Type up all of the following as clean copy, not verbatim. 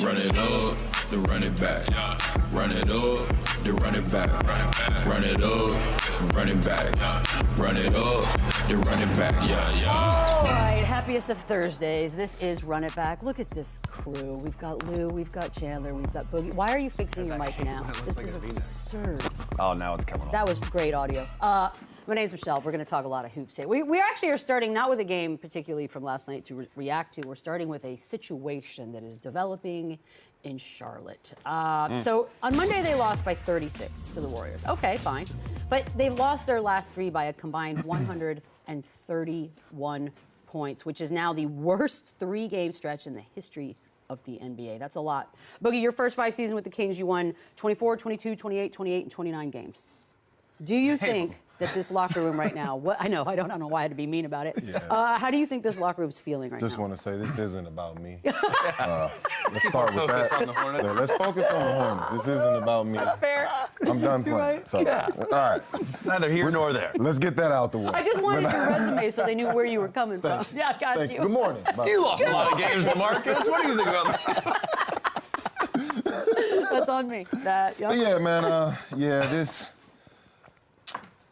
Run it up, then run it back. Run it up, then run it back. Run it up, run it back. Run it up, then run it back. All right, happiest of Thursdays. This is Run It Back. Look at this crew. We've got Lou, we've got Chandler, we've got Boogie. Why are you fixing your mic now? This is absurd. Oh, now it's coming on. That was great audio. My name's Michelle. We're going to talk a lot of hoops today. We actually are starting not with a game particularly from last night to react to. We're starting with a situation that is developing in Charlotte. So on Monday they lost by 36 to the Warriors. Okay, fine. But they've lost their last three by a combined 131 points, which is now the worst three-game stretch in the history of the NBA. That's a lot. Boogie, your first 5 seasons with the Kings, you won 24, 22, 28, 28, and 29 games. Do you think that this locker room right now, I know, I don't know why I had to be mean about it. Yeah. How do you think this locker room's feeling right now? Just want to say this isn't about me. Let's start with that. On the Hornets. Yeah, let's focus on the Hornets. This isn't about me. Fair. I'm done playing. Right. So, yeah. All right. Neither here nor there. Let's get that out the way. I just wanted your resume so they knew where you were coming from. Yeah, got you. Good morning. You lost a lot of games, DeMarcus. What do you think about that? That's on me. That. Yep. Yeah, man.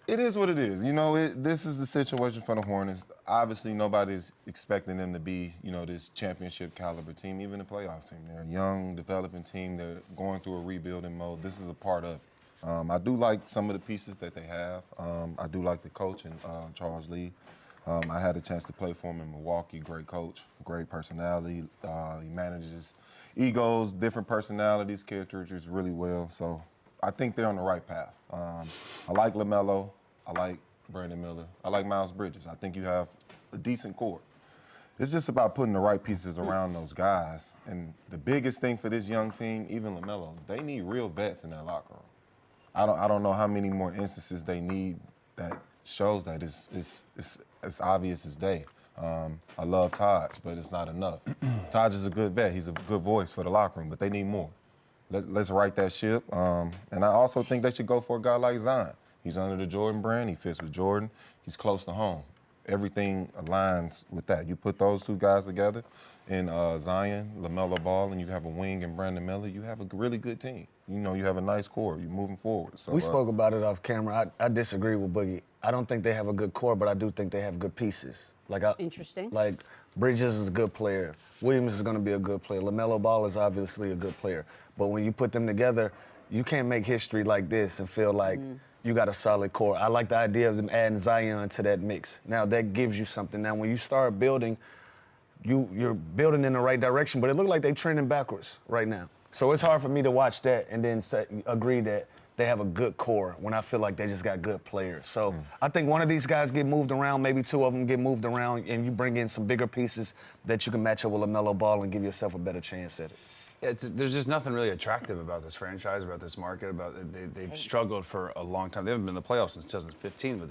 It is what it is. You know, this is the situation for the Hornets. Obviously, nobody's expecting them to be, you know, this championship caliber team, even the playoff team. They're a young, developing team. They're going through a rebuilding mode. This is a part of it. I do like some of the pieces that they have. I do like the coach, and Charles Lee. I had a chance to play for him in Milwaukee. Great coach, great personality. He manages egos, different personalities, characters really well. So I think they're on the right path. I like LaMelo. I like Brandon Miller. I like Miles Bridges. I think you have a decent core. It's just about putting the right pieces around those guys. And the biggest thing for this young team, even LaMelo, they need real vets in their locker room. I don't know how many more instances they need that shows that it's obvious as day. I love Taj, but it's not enough. Taj is a good vet. He's a good voice for the locker room, but they need more. Let's right that ship. And I also think they should go for a guy like Zion. He's under the Jordan brand. He fits with Jordan. He's close to home. Everything aligns with that. You put those two guys together in Zion, LaMelo Ball, and you have a wing and Brandon Miller, you have a really good team. You know, you have a nice core. You're moving forward. So, we spoke about it off camera. I disagree with Boogie. I don't think they have a good core, but I do think they have good pieces. Interesting. Like, Bridges is a good player. Williams is going to be a good player. LaMelo Ball is obviously a good player. But when you put them together, you can't make history like this and feel like you got a solid core. I like the idea of them adding Zion to that mix. Now, that gives you something. Now, when you start building, you're building in the right direction, but it looks like they're trending backwards right now. So it's hard for me to watch that and then agree that they have a good core when I feel like they just got good players. So I think one of these guys get moved around, maybe two of them get moved around, and you bring in some bigger pieces that you can match up with LaMelo Ball and give yourself a better chance at it. Yeah, there's just nothing really attractive about this franchise, about this market. They've struggled for a long time. They haven't been in the playoffs since 2015, but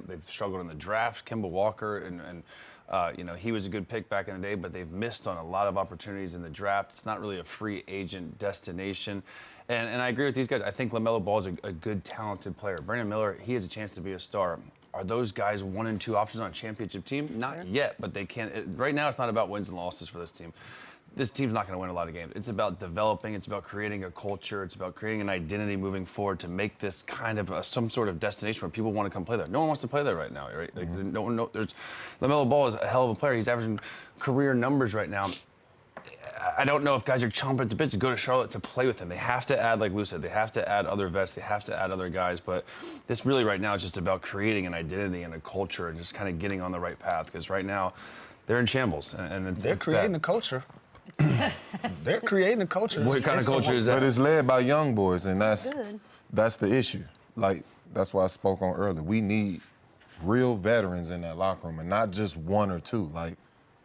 they've struggled in the draft. Kemba Walker, and you know, he was a good pick back in the day, but they've missed on a lot of opportunities in the draft. It's not really a free agent destination. And I agree with these guys. I think LaMelo Ball is a good, talented player. Brandon Miller, he has a chance to be a star. Are those guys 1 and 2 options on a championship team? Not yet, but they can. Right now, it's not about wins and losses for this team. This team's not going to win a lot of games. It's about developing. It's about creating a culture. It's about creating an identity moving forward to make this kind of some sort of destination where people want to come play there. No one wants to play there right now, right? Like, there's LaMelo Ball is a hell of a player. He's averaging career numbers right now. I don't know if guys are chomping at the bit to go to Charlotte to play with him. They have to add, like Lou said, they have to add other vets. They have to add other guys. But this really right now is just about creating an identity and a culture and just kind of getting on the right path. Because right now, they're in shambles. And they're creating a culture. They're creating a culture. What kind of culture is that? But it's led by young boys, and that's the issue. Like, that's why I spoke on earlier. We need real veterans in that locker room, and not just 1 or 2. Like,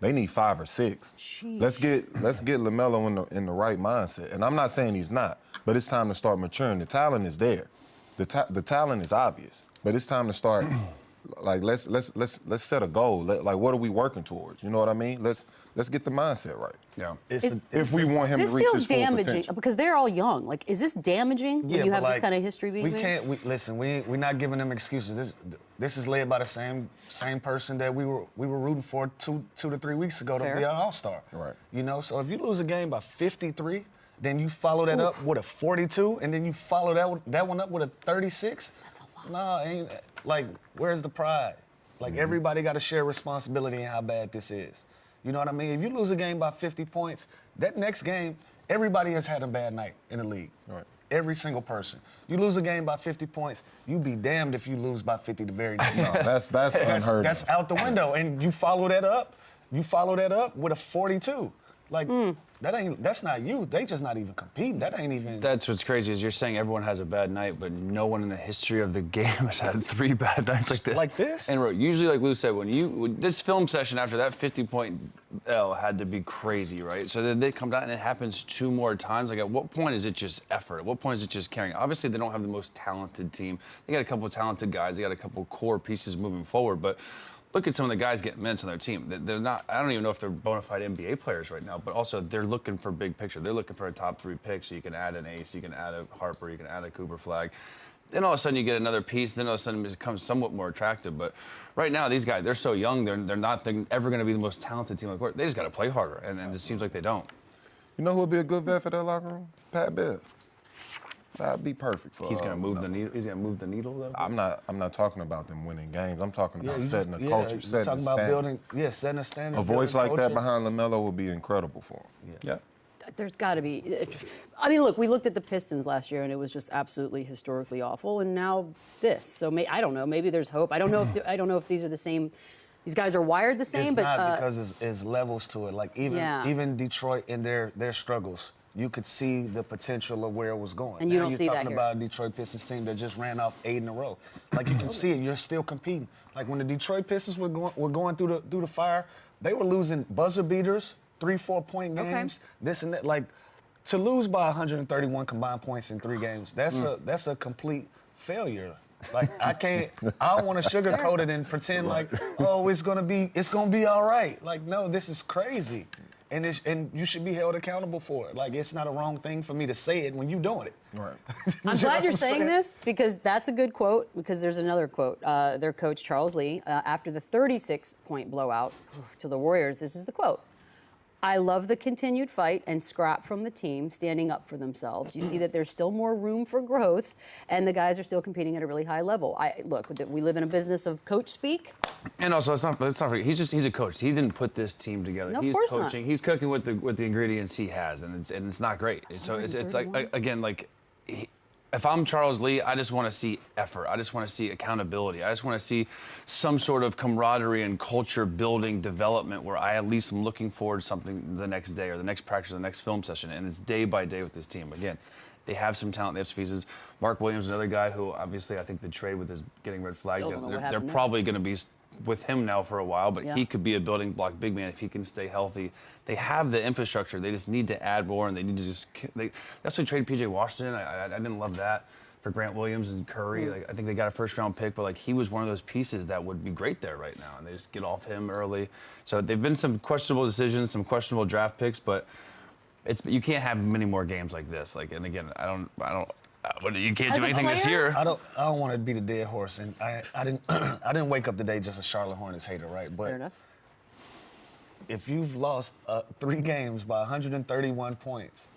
they need 5 or 6. Sheesh. Let's get LaMelo in the right mindset. And I'm not saying he's not, but it's time to start maturing. The talent is there. The talent is obvious, but it's time to start Like let's set a goal. Like what are we working towards? You know what I mean? Let's get the mindset right. Yeah. If we want him to reach his full damaging potential. because they're all young. Like, is this damaging when you have this kind of history being made? We're not giving them excuses. This is led by the same person that we were rooting for two to 3 weeks ago to be an All-Star. Right. You know, so if you lose a game by 53, then you follow that up with a 42, and then you follow that one up with a 36. That's a lot. Nah, ain't like where's the pride? Like everybody got to share responsibility in how bad this is. You know what I mean? If you lose a game by 50 points, that next game, everybody has had a bad night in the league. Right. Every single person. You lose a game by 50 points, you be damned if you lose by 50 the very next game. That's unheard of. That's out the window. And you follow that up with a 42. Like, that's not you. They just not even competing. That ain't even. That's what's crazy is you're saying everyone has a bad night, but no one in the history of the game has had 3 bad nights like this. Like this? And usually, like Lou said, when this film session after that 50-point L had to be crazy, right? So then they come down and it happens 2 more times. Like, at what point is it just effort? At what point is it just carrying? Obviously, they don't have the most talented team. They got a couple of talented guys. They got a couple of core pieces moving forward, but look at some of the guys getting minutes on their team. They're not, I don't even know if they're bona fide NBA players right now, but also they're looking for big picture. They're looking for a top 3 pick, so you can add an Ace, you can add a Harper, you can add a Cooper Flag. Then all of a sudden you get another piece, then all of a sudden it becomes somewhat more attractive. But right now, these guys, they're so young, they're not ever going to be the most talented team on the court. They just got to play harder, and it seems like they don't. You know who would be a good vet for that locker room? Pat Bev. That'd be perfect for. He's gonna move the needle. He's gonna move the needle, though. I'm not talking about them winning games. I'm talking about setting the culture, setting talking the about standard. setting a standard. A voice like coaches. that behind LaMelo would be incredible for him. Yeah. There's got to be. I mean, look, we looked at the Pistons last year, and it was just absolutely historically awful. And now this. So I don't know. Maybe there's hope. I don't know if these are the same. These guys are wired the same, It's but not because it's levels to it. Like even Detroit in their struggles, you could see the potential of where it was going. And you don't see that You're talking here. about a Detroit Pistons team that just ran off 8 in a row. Like you can see it. You're still competing. Like when the Detroit Pistons were going through the fire, they were losing buzzer beaters, 3-4 point games, this and that. Like to lose by 131 combined points in 3 games, that's a complete failure. Like I don't want to sugarcoat it and pretend like, oh, it's gonna be all right. Like no, this is crazy. And you should be held accountable for it. Like, it's not a wrong thing for me to say it when you're doing it. Right. I'm glad you're saying this because that's a good quote because there's another quote. Their coach, Charles Lee, after the 36-point blowout to the Warriors, this is the quote. I love the continued fight and scrap from the team, standing up for themselves. You see that there's still more room for growth, and the guys are still competing at a really high level. Look, we live in a business of coach speak. And also, let's not forget, he's a coach. He didn't put this team together. No, of He's course coaching. not. He's cooking with the ingredients he has, and it's not great. So it's like again, like. If I'm Charles Lee, I just want to see effort. I just want to see accountability. I just want to see some sort of camaraderie and culture building development where I at least am looking forward to something the next day or the next practice or the next film session. And it's day by day with this team. Again, they have some talent, they have some pieces. Mark Williams, another guy who obviously I think the trade with his getting red flag, they're probably going to be with him now for a while, but he could be a building block big man if he can stay healthy. They have the infrastructure. They just need to add more, and they need to just. They also traded P.J. Washington. I didn't love that for Grant Williams and Curry. Like, I think they got a first-round pick, but like he was one of those pieces that would be great there right now, and they just get off him early. So they've been some questionable decisions, some questionable draft picks, but you can't have many more games like this. Like, and again, I don't. You can't do anything this year. I don't want to be the dead horse, and I didn't wake up today just a Charlotte Hornets hater, right? But Fair enough. if you've lost 3 games by 131 points,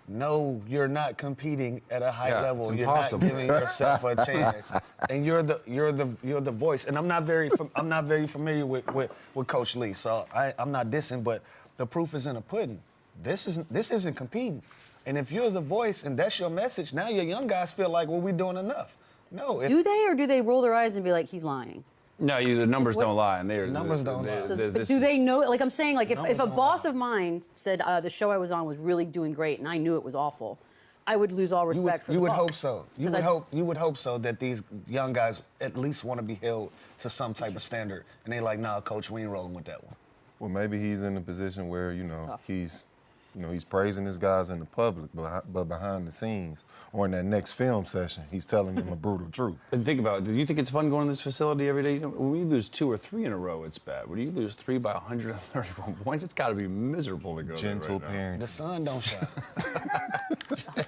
no, you're not competing at a high level. You're not giving yourself a chance, and you're the voice. And I'm not very familiar with Coach Lee, so I'm not dissing, but the proof is in the pudding. This isn't competing. And if you're the voice and that's your message, now your young guys feel like, well, we're doing enough. No. Do they, or do they roll their eyes and be like, he's lying? No, the numbers don't lie, and Numbers don't lie. But do they know? Like I'm saying, like if a boss of mine said the show I was on was really doing great and I knew it was awful, I would lose all respect for the You would boss. hope so. You would hope so that these young guys at least want to be held to some type of standard, and they like, nah, coach, we ain't rolling with that one. Well, maybe he's in a position where tough. he's You know, he's praising his guys in the public, but behind the scenes or in that next film session, he's telling them a brutal truth. And think about it. Do you think it's fun going to this facility every day? You know, when you lose 2 or 3 in a row, it's bad. When you lose 3 by 131 points, it's got to be miserable to go Gentle there right now. parenting. The sun don't shine.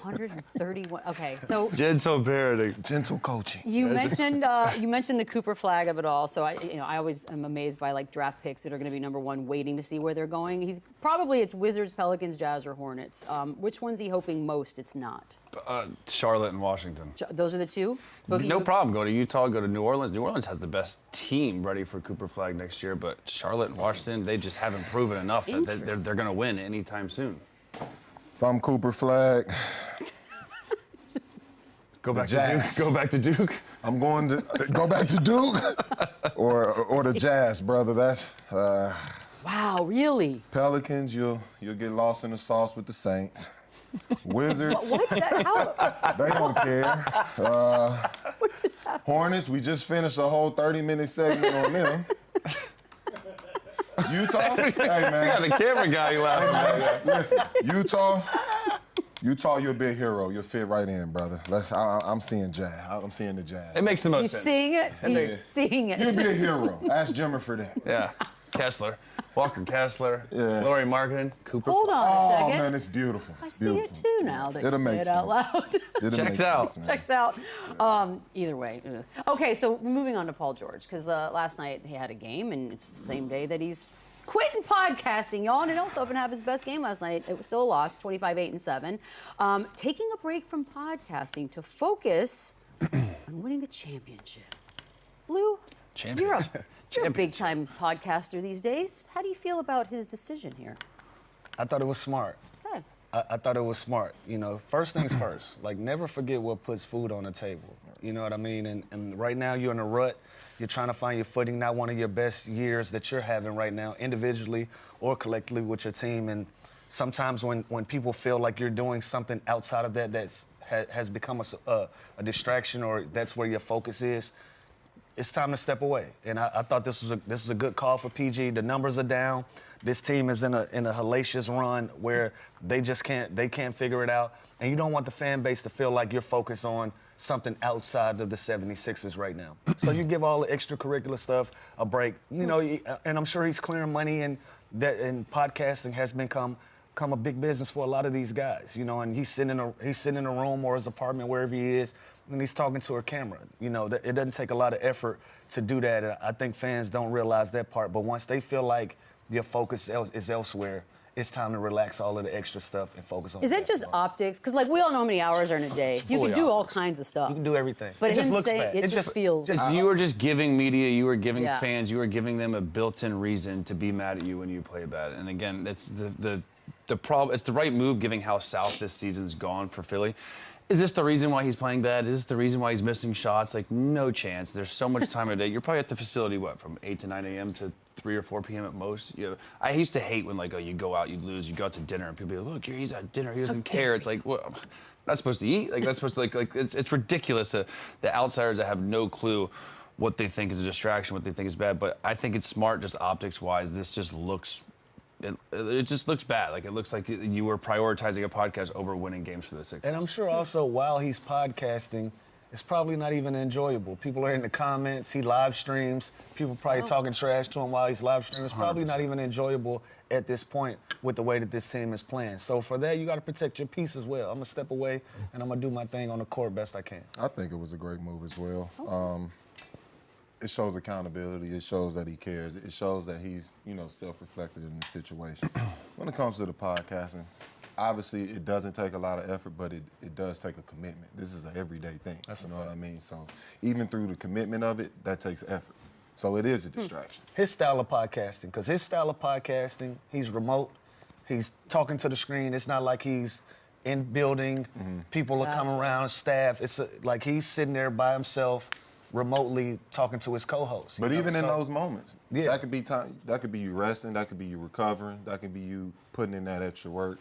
131. Okay, so Gentle parenting. Gentle coaching. you mentioned the Cooper flag of it all. So I always am amazed by like draft picks that are going to be #1, waiting to see where they're going. It's Wizards, Pelicans, Jazz, or Hornets. Which one's he hoping most it's not? Charlotte and Washington. Those are the two? Boogie, No problem. Go to Utah, go to New Orleans. New Orleans has the best team ready for Cooper Flag next year, but Charlotte and Washington, they just haven't proven enough that they're going to win anytime soon. If I'm Cooper Flag, Go back to Duke. Go back to Duke. I'm going to go back to Duke or the Jazz, brother. That's Wow, really? Pelicans. You'll get lost in the sauce with the Saints. Wizards. What? How? They don't care. What just happened? Hornets. We just finished a whole 30-minute segment on them. Utah. Hey man. Yeah, the camera guy laughing at you. Listen, Utah, you're a big hero. You'll fit right in, brother. I'm seeing Jazz. I'm seeing the Jazz. It makes the most He's sense. seeing it? He's seeing it. You'll be a hero. Ask Jimmer for that. Yeah. Kessler. Walker Kessler. Yeah. Laurie Marketing. Cooper Hold on a Oh second. man, it's beautiful. I It's see beautiful. it too now that It'll you say make it out loud. It'll Checks make out. sense, man. Checks out. Either way. Okay, so moving on to Paul George, because last night he had a game, and it's the same day that he's quitting podcasting, y'all. And it also didn't have his best game last night. It was still a loss, 25-8-7. Taking a break from podcasting to focus on winning a championship. Blue, you're a big-time podcaster these days. How do you feel about his decision here? I thought it was smart. Okay. I thought it was smart. You know, first things first. Like, never forget what puts food on the table. You know what I mean? And right now you're in a rut. You're trying to find your footing, not one of your best years that you're having right now, individually or collectively with your team. And sometimes when people feel like you're doing something outside of that has become a distraction, or that's where your focus is, it's time to step away. And I thought this was a good call for PG. The numbers are down. This team is in a hellacious run where they can't figure it out. And you don't want the fan base to feel like you're focused on something outside of the 76ers right now. So you give all the extracurricular stuff a break. You know, and I'm sure he's clearing money, and podcasting has become a big business for a lot of these guys, you know, and he's sitting in a room or his apartment, wherever he is, and he's talking to a camera. You know, it doesn't take a lot of effort to do that. And I think fans don't realize that part. But once they feel like your focus is elsewhere, it's time to relax all of the extra stuff and focus on. Is it just optics? Because like we all know how many hours are in a day. You can do all kinds of stuff. You can do everything. But it just looks say, bad. it just feels. You were just giving media, you were giving Yeah. fans, you were giving them a built-in reason to be mad at you when you play bad. And again, it's the problem. It's the right move, given how south this season's gone for Philly. Is this the reason why he's playing bad? Is this the reason why he's missing shots? Like, no chance. There's so much time of day. You're probably at the facility, from 8 to 9 a.m. to 3 or 4 p.m. at most. I used to hate when, like, you go out, you lose, you go out to dinner, and people be like, look, he's at dinner, he doesn't care. It's like, well, I'm not supposed to eat. Like, that's supposed to, it's ridiculous. The outsiders that have no clue what they think is a distraction, what they think is bad. But I think it's smart, just optics-wise. This just looks... It just looks bad. Like, it looks like you were prioritizing a podcast over winning games for the Sixers. And I'm sure also while he's podcasting, it's probably not even enjoyable. People are in the comments, he live streams, people probably talking trash to him while he's live streaming. It's probably 100%. Not even enjoyable at this point with the way that this team is playing. So for that, you got to protect your peace as well. I'm going to step away, and I'm going to do my thing on the court best I can. I think it was a great move as well. It shows accountability. It shows that he cares. It shows that he's, self-reflective in the situation. When it comes to the podcasting, obviously it doesn't take a lot of effort, but it does take a commitment. This is an everyday thing. You know what I mean? So even through the commitment of it, that takes effort. So it is a distraction. His style of podcasting, he's remote. He's talking to the screen. It's not like he's in building. People are coming around, staff. It's like he's sitting there by himself, remotely talking to his co-host. But even in those moments, yeah. that could be time. That could be you resting. That could be you recovering. That could be you putting in that extra work.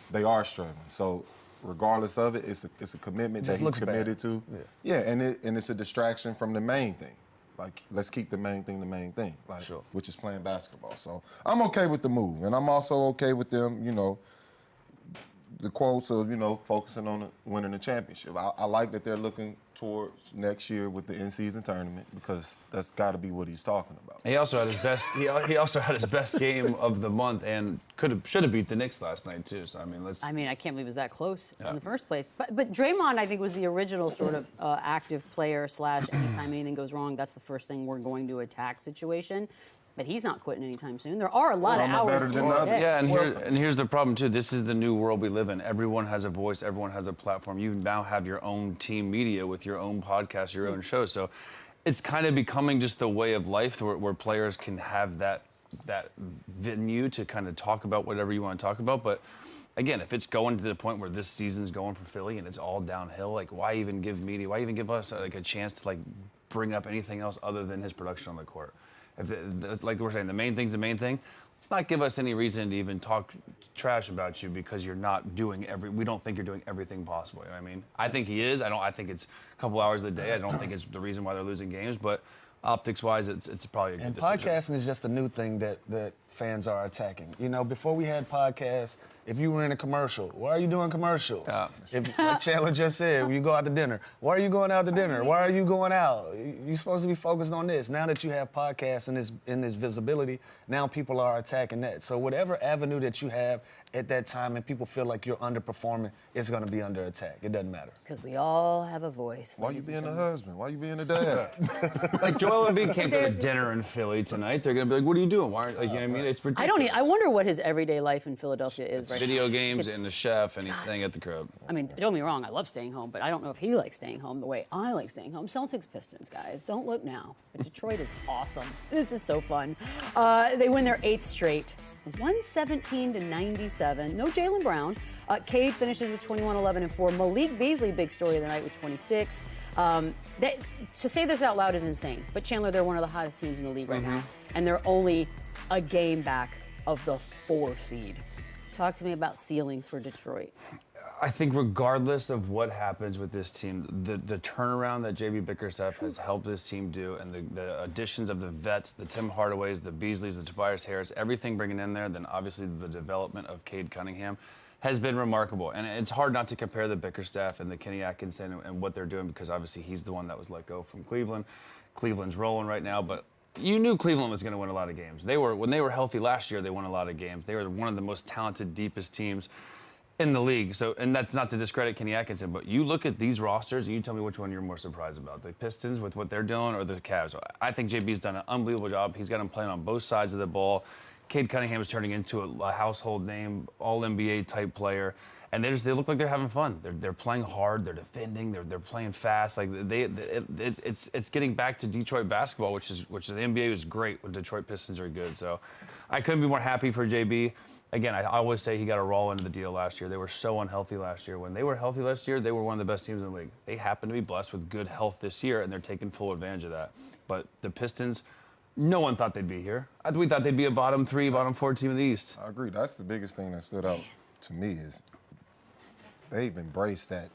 They are struggling. So regardless of it, it's a commitment that he's committed to. Yeah, and it's a distraction from the main thing. Like, let's keep the main thing, which is playing basketball. So I'm okay with the move, and I'm also okay with them, the quotes of, you know, focusing on winning the championship. I like that they're looking towards next year with the in-season tournament because that's got to be what he's talking about. He also had his best. He also had his best game of the month and should have beat the Knicks last night too. So I mean, let's. I mean, I can't believe it was that close in the first place. But Draymond, I think, was the original sort of active player / anytime anything goes wrong, that's the first thing we're going to attack situation. But he's not quitting anytime soon. There are a lot of hours. Better than others. Yeah, and here's the problem too. This is the new world we live in. Everyone has a voice. Everyone has a platform. You now have your own team media with your own podcast, your own show. So it's kind of becoming just the way of life where players can have that venue to kind of talk about whatever you want to talk about. But again, if it's going to the point where this season's going for Philly and it's all downhill, like why even give media? Why even give us like a chance to like bring up anything else other than his production on the court? Like we're saying, the main thing's the main thing. Let's not give us any reason to even talk trash about you because you're not doing we don't think you're doing everything possible. You know what I mean? I think he is. I think it's a couple hours of the day. I don't think it's the reason why they're losing games, but optics-wise, it's probably a good decision. And podcasting is just a new thing that fans are attacking. You know, before we had podcasts, if you were in a commercial, why are you doing commercials? If, like Chandler just said, when you go out to dinner, why are you going out to dinner? Why are you going out? You're supposed to be focused on this. Now that you have podcasts and this visibility, now people are attacking that. So whatever avenue that you have at that time and people feel like you're underperforming, it's going to be under attack. It doesn't matter. Because we all have a voice. Why you being a husband? Why you being a dad? Like Joel Embiid can't go to dinner in Philly tonight. They're going to be like, what are you doing? Why aren't, like, you know what I mean? It's ridiculous. I wonder what his everyday life in Philadelphia is right Video now. games and the chef, and he's staying at the crib. I mean, don't get me wrong, I love staying home, but I don't know if he likes staying home the way I like staying home. Celtics Pistons, guys. Don't look now. But Detroit is awesome. This is so fun. They win their 8th straight. 117-97. No Jaylen Brown. Cade finishes with 21, 11, and 4. Malik Beasley, big story of the night with 26. To say this out loud is insane. But Chandler, they're one of the hottest teams in the league right now. And they're only a game back of the 4 seed. Talk to me about ceilings for Detroit. I think regardless of what happens with this team, the turnaround that JB Bickerstaff has helped this team do and the additions of the vets, the Tim Hardaways, the Beasleys, the Tobias Harris, everything bringing in there, then obviously the development of Cade Cunningham has been remarkable. And it's hard not to compare the Bickerstaff and the Kenny Atkinson and what they're doing because obviously he's the one that was let go from Cleveland. Cleveland's rolling right now, but you knew Cleveland was going to win a lot of games. When they were healthy last year, they won a lot of games. They were one of the most talented, deepest teams in the league. So, and that's not to discredit Kenny Atkinson, but you look at these rosters and you tell me which one you're more surprised about, the Pistons with what they're doing or the Cavs. I think JB's done an unbelievable job. He's got them playing on both sides of the ball. Cade Cunningham is turning into a household name, all-NBA type player. And they look like they're having fun. They're playing hard. They're defending. They're playing fast. Like it's getting back to Detroit basketball, which the NBA is great when Detroit Pistons are good. So I couldn't be more happy for JB. Again, I always say he got a roll into the deal last year. They were so unhealthy last year. When they were healthy last year, they were one of the best teams in the league. They happen to be blessed with good health this year, and they're taking full advantage of that. But the Pistons, no one thought they'd be here. We thought they'd be a bottom 3, bottom 4 team in the East. I agree. That's the biggest thing that stood out to me is they've embraced that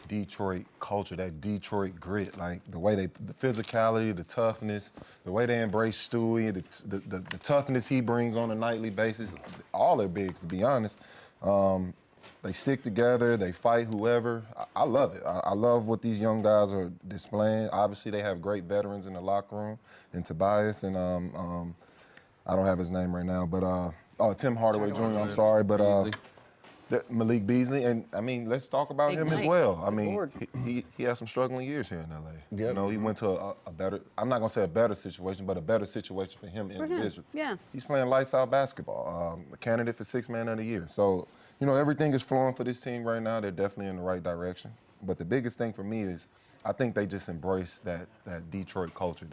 Detroit culture, that Detroit grit, like the way the physicality, the toughness, the way they embrace Stewie, the toughness he brings on a nightly basis. All their bigs, to be honest. They stick together, they fight whoever. I love it. I love what these young guys are displaying. Obviously, they have great veterans in the locker room, and Tobias, and I don't have his name right now, but Tim Hardaway Jr., I'm sorry, but Malik Beasley, and I mean, let's talk about him as well. I mean, he has some struggling years here in LA. Yep. You know, he went to a better, I'm not gonna say a better situation, but a better situation for him individually. Yeah. He's playing lights out basketball, a candidate for 6th Man of the Year. So, you know, everything is flowing for this team right now. They're definitely in the right direction. But the biggest thing for me is I think they just embrace that Detroit culture.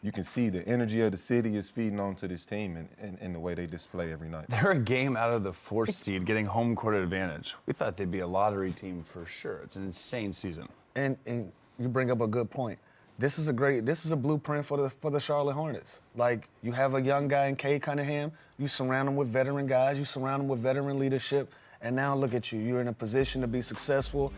You can see the energy of the city is feeding onto this team and the way they display every night. They're a game out of the 4th seed, getting home court advantage. We thought they'd be a lottery team for sure. It's an insane season. And you bring up a good point. This is a blueprint for the Charlotte Hornets. Like, you have a young guy in Cade Cunningham, you surround him with veteran guys, you surround him with veteran leadership, and now look at you. You're in a position to be successful.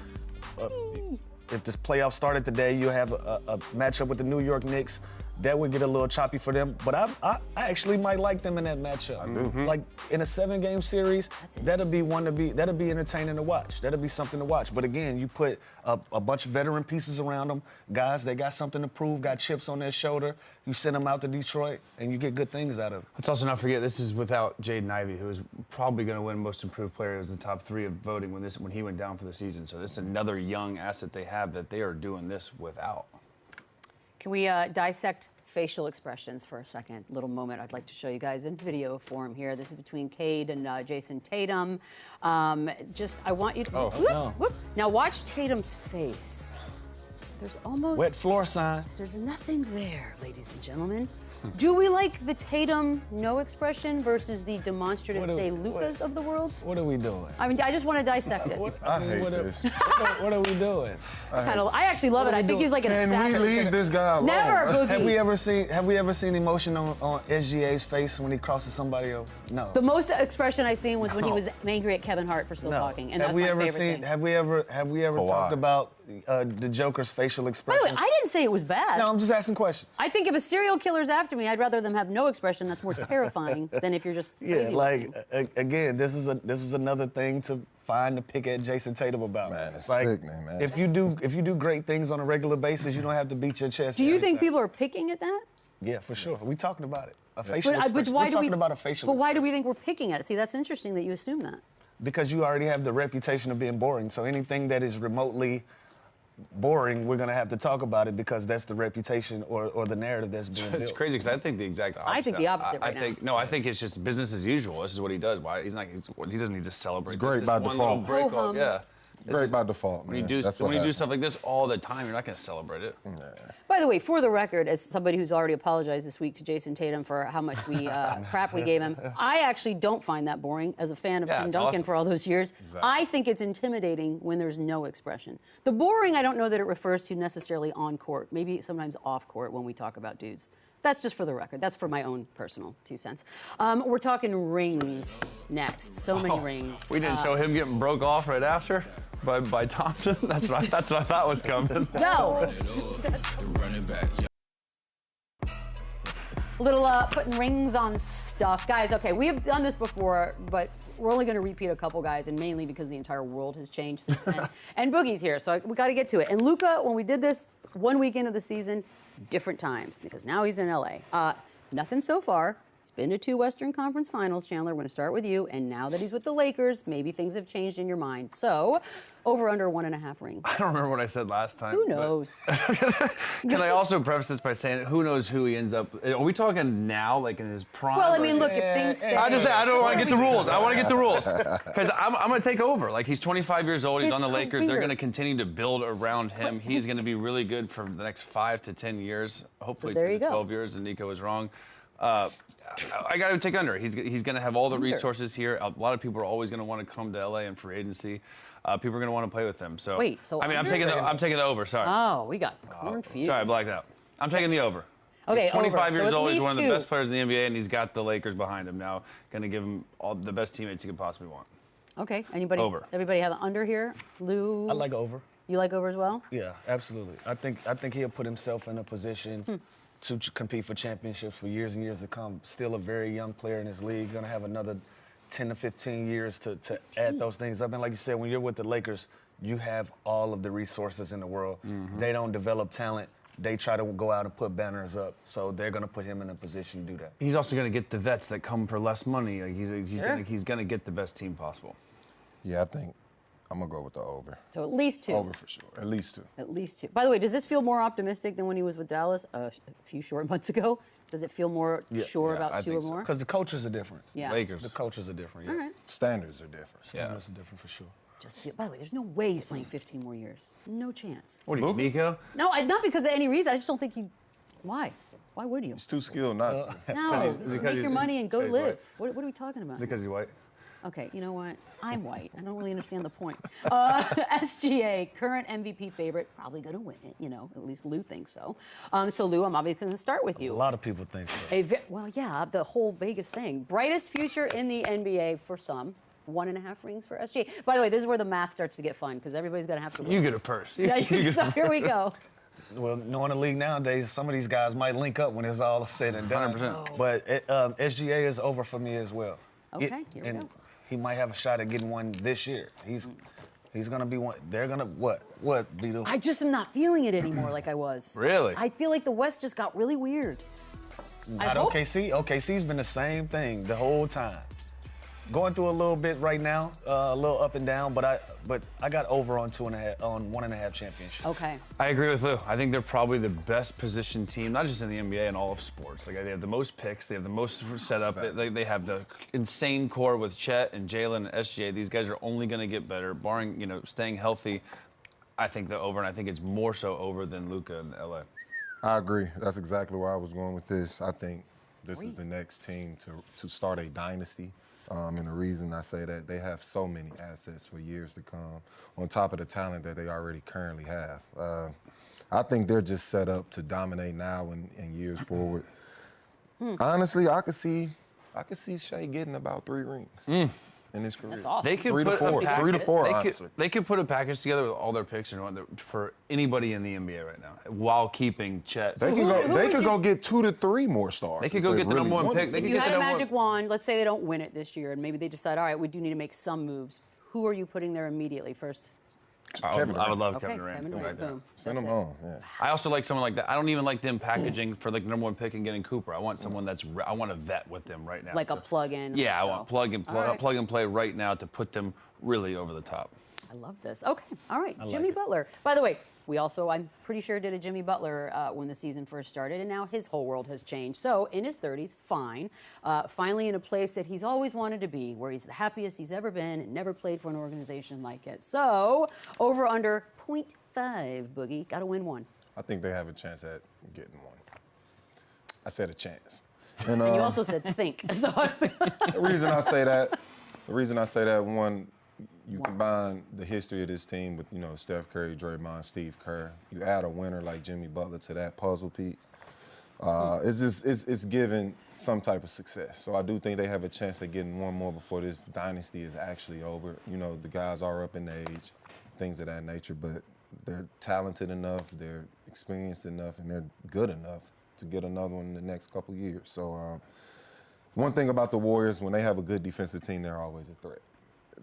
If this playoff started today, you have a matchup with the New York Knicks. that would get a little choppy for them. But I actually might like them in that matchup. I do. Like in a 7-game series, that'll be entertaining to watch. That'll be something to watch. But again, you put a bunch of veteran pieces around them, guys that got something to prove, got chips on their shoulder. You send them out to Detroit, and you get good things out of it. Let's also not forget this is without Jaden Ivey, who is probably going to win Most Improved Player as the top 3 of voting when he went down for the season. So this is another young asset they have that they are doing this without. Can we dissect facial expressions for a second? Little moment I'd like to show you guys in video form here. This is between Cade and Jason Tatum. I want you to... whoop. Now watch Tatum's face. There's almost... Wet floor sign. There's nothing there, ladies and gentlemen. Do we like the Tatum no expression versus the demonstrative, say, Luka's of the world? What are we doing? I mean, I just want to dissect it. I hate this. What are we doing? I actually love it. I think he's like an assassin. Can we leave this guy alone? Never, Boogie. Have we ever seen emotion on SGA's face when he crosses somebody over? No. The most expression I seen was when he was angry at Kevin Hart for still talking, and that's my favorite thing. Have we ever talked about the Joker's facial By expressions? the way, I didn't say it was bad. No, I'm just asking questions. I think if a serial killer's after me, I'd rather them have no expression. That's more terrifying than if you're just crazy. Again, this is another thing to find to pick at Jason Tatum about. Man, it's like, sickening, man. If you do great things on a regular basis, you don't have to beat your chest. Do you think people are picking at that? Yeah, for sure. We talking about it. A facial But expression. why We're talking about a facial But why do we think we're picking at it? See, that's interesting that you assume that. Because you already have the reputation of being boring. So anything that is remotely boring, we're gonna have to talk about it because that's the reputation or the narrative that's being built. It's crazy because I think the exact opposite. I think the opposite right now. I think it's just business as usual. This is what he does. Why he doesn't need to celebrate. It's great this. by One default. little breakup, yeah. Great by default, man. When you do stuff like this all the time, you're not going to celebrate it. By the way, for the record, as somebody who's already apologized this week to Jason Tatum for how much crap we gave him, I actually don't find that boring as a fan of Tim Duncan for all those years. Exactly. I think it's intimidating when there's no expression. The boring, I don't know that it refers to necessarily on court, maybe sometimes off court when we talk about dudes. That's just for the record. That's for my own personal 2 cents. We're talking rings next. So many rings. We didn't show him getting broke off right after by Thompson. That's what I thought was coming. No. A little putting rings on stuff. Guys, okay, we have done this before, but we're only going to repeat a couple guys, and mainly because the entire world has changed since then. And Boogie's here, so we got to get to it. And Luka, when we did this 1 weekend of the season, different times, because now he's in LA. Nothing so far. He's been to 2 Western Conference Finals, Chandler. We're going to start with you. And now that he's with the Lakers, maybe things have changed in your mind. So, over under 1.5 rings. I don't remember what I said last time. Who knows? Can I also preface this by saying, who knows who he ends up? Are we talking now, like in his prime? Well, I mean, look, if things stay. I just say I don't want to get the rules. I want to get the rules because I'm going to take over. Like he's 25 years old. He's on the Lakers. They're going to continue to build around him. He's going to be really good for the next 5 to 10 years. Hopefully, so 10 to 12 years. And Nico is wrong. I got to take under. He's going to have all the resources here. A lot of people are always going to want to come to LA and free agency. People are going to want to play with him. So wait, so I mean, I'm taking the over. Sorry. Oh, we got confused. Sorry, I blacked out. I'm taking the over. Okay, he's 25 over. years So old. He's one of the 2. best players in the NBA, and he's got the Lakers behind him now. Going to give him all the best teammates he could possibly want. Okay. Anybody? Over. Everybody have an under here? Lou? I like over. You like over as well? Yeah, absolutely. I think he'll put himself in a position to compete for championships for years and years to come. Still a very young player in this league. Going to have another 10 to 15 years to add those things up. And like you said, when you're with the Lakers, you have all of the resources in the world. They don't develop talent. They try to go out and put banners up. So they're going to put him in a position to do that. He's also going to get the vets that come for less money. Like he's going to get the best team possible. Yeah, I think I'm going to go with the over. So at least 2. Over for sure. At least 2. At least 2. By the way, does this feel more optimistic than when he was with Dallas a few short months ago? Does it feel more sure about 2 or more? Because the coaches are different. Yeah. Lakers. The coaches are different, yeah. All right. Standards are different. Standards are different for sure. Just feel, by the way, there's no way he's playing 15 more years. No chance. What do you, Nico? No, not because of any reason. I just don't think he. Why? Why would you? He's too skilled not to. No, just make your money and go he's live. What are we talking about? Is it because he's white? Okay, you know what? I'm white. I don't really understand the point. SGA, current MVP favorite, probably going to win it. You know, at least Lou thinks so. So Lou, I'm obviously going to start with you. A lot of people think so. Well, yeah, the whole Vegas thing. Brightest future in the NBA for some. 1.5 rings for SGA. By the way, this is where the math starts to get fun because everybody's going to have to win. You get a purse. Yeah, so here we go. Well, knowing the league nowadays, some of these guys might link up when it's all said and done. 100%. But SGA is over for me as well. Okay, here we and go. he might have a shot at getting one this year. He's gonna be one. They're gonna what Beadle? I just am not feeling it anymore like I was. Really? I feel like the West just got really weird. Not OKC. OKC's been the same thing the whole time. Going through a little bit right now, a little up and down, but I got over on 1.5 championships. Okay. I agree with Lou. I think they're probably the best positioned team, not just in the NBA and all of sports. Like they have the most picks, they have the most set up. Exactly. They have the insane core with Chet and Jalen and SGA. These guys are only going to get better, barring staying healthy. I think they're over, and I think it's more so over than Luka in LA. I agree. That's exactly where I was going with this. I think this is the next team to start a dynasty. And the reason I say that, they have so many assets for years to come, on top of the talent that they already currently have. I think they're just set up to dominate now and years forward. Honestly, I could see Shea getting about 3 rings in his career. That's awesome. They could 3 to put 4. 3 to 4, honestly. They could put a package together with all their picks for anybody in the NBA right now, while keeping Chet. They could go get 2 to 3 more stars. They could go get the number one pick. They If could you get had the a number magic wand, let's say they don't win it this year, and maybe they decide, all right, we do need to make some moves. Who are you putting there immediately first? I would love Okay, Kevin Durant. Kevin right Durant, there. boom. Send That's them it. home. Yeah. I also like someone like that. I don't even like them packaging for like the number one pick and getting Cooper. I want someone I want a vet with them right now. Like a plug-in. Yeah, let's I go. want plug and play right now to put them really over the top. I love this. Okay, all right, Jimmy Butler. By the way, we also, I'm pretty sure, did a Jimmy Butler when the season first started, and now his whole world has changed. So in his 30s, fine. Finally in a place that he's always wanted to be, where he's the happiest he's ever been and never played for an organization like it. So over under 0.5, Boogie. Got to win one. I think they have a chance at getting one. I said a chance. And And you also said think. So the reason I say that, one, you combine the history of this team with, Steph Curry, Draymond, Steve Kerr. You add a winner like Jimmy Butler to that puzzle piece. It's given some type of success. So I do think they have a chance at getting one more before this dynasty is actually over. The guys are up in age, things of that nature, but they're talented enough, they're experienced enough, and they're good enough to get another one in the next couple years. So one thing about the Warriors, when they have a good defensive team, they're always a threat.